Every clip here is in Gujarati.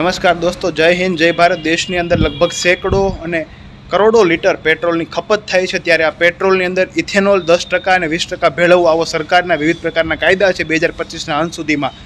નમસ્કાર દોસ્તો, જય હિન્દ, જય ભારત. દેશની અંદર લગભગ સેંકડો અને કરોડો લીટર પેટ્રોલની ખપત થાય છે, ત્યારે આ પેટ્રોલની અંદર ઇથેનોલ 10% અને 20% ભેળવવું, આવો સરકારના વિવિધ પ્રકારના કાયદા છે 2025ના અંત સુધીમાં.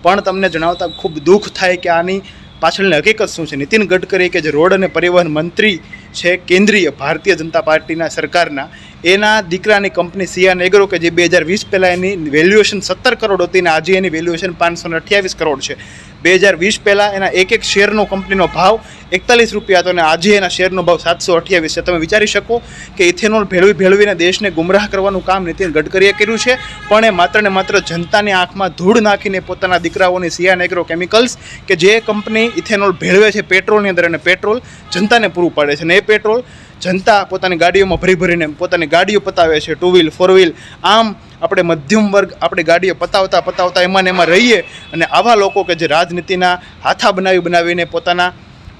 પણ તમને જણાવતા ખૂબ દુઃખ થાય કે આની પાછળની હકીકત શું છે. નીતિન ગડકરી કે જે રોડ અને પરિવહન મંત્રી છે કેન્દ્રીય ભારતીય જનતા પાર્ટીના સરકારના, એના દીકરાની કંપની સિયાન એગ્રો કે જે 2020 પહેલાં એની વેલ્યુએશન 17 કરોડ હતી ને આજે એની વેલ્યુએશન 528 કરોડ છે. 2020 પહેલાં એના એક શેરનો કંપનીનો ભાવ 41 રૂપિયા હતો અને આજે એના શેરનો ભાવ 728 છે. તમે વિચારી શકો કે ઇથેનોલ ભેળવીને દેશને ગુમરાહ કરવાનું કામ નીતિન ગડકરીએ કર્યું છે. પણ એ માત્ર ને માત્ર જનતાની આંખમાં ધૂળ નાખીને પોતાના દીકરાઓની સિયાન એગ્રો કેમિકલ્સ કે જે કંપની ઇથેનોલ ભેળવે છે પેટ્રોલની અંદર, અને પેટ્રોલ જનતાને પૂરું પાડે છે. અને એ પેટ્રોલ જનતા પોતાની ગાડીઓમાં ભરીને પોતાની ગાડીઓ પતાવે છે, 2 વ્હીલ 4 વ્હીલ. આમ આપણે મધ્યમ વર્ગ આપણી ગાડીઓ પતાવતા એમાં રહીએ, અને આવા લોકો કે જે રાજનીતિના હાથા બનાવીને પોતાના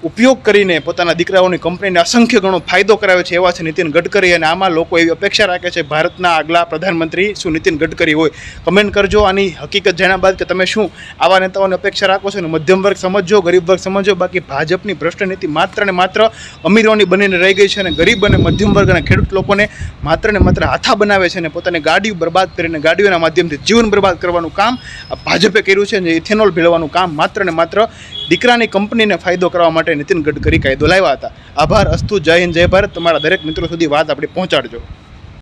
ઉપયોગ કરીને પોતાના દીકરાઓની કંપનીને અસંખ્ય ગણો ફાયદો કરાવે છે, એવા છે નીતિન ગડકરી. અને આમાં લોકો એવી અપેક્ષા રાખે છે ભારતના આગલા પ્રધાનમંત્રી શું નીતિન ગડકરી હોય. કમેન્ટ કરજો આની હકીકત જાણ્યા બાદ કે તમે શું આવા નેતાઓની અપેક્ષા રાખો છો. અને મધ્યમ વર્ગ સમજો, ગરીબ વર્ગ સમજો. બાકી ભાજપની ભ્રષ્ટ નીતિ માત્ર ને માત્ર અમીરોની બનીને રહી ગઈ છે, અને ગરીબ અને મધ્યમ વર્ગ અને ખેડૂત લોકોને માત્ર ને માત્ર હાથા બનાવે છે, અને પોતાની ગાડીઓ બરબાદ કરીને ગાડીઓના માધ્યમથી જીવન બરબાદ કરવાનું કામ ભાજપે કર્યું છે. અને ઇથેનોલ ભેળવવાનું કામ માત્ર ને માત્ર દીકરાની કંપનીને ફાયદો કરવા માટે નીતિન ગડકરી કાયદો લાવ્યા હતા. આભાર. અસ્તુ. જય હિન્દ, જય ભારત. તમારા દરેક મિત્રો સુધી વાત આપણે પહોંચાડજો.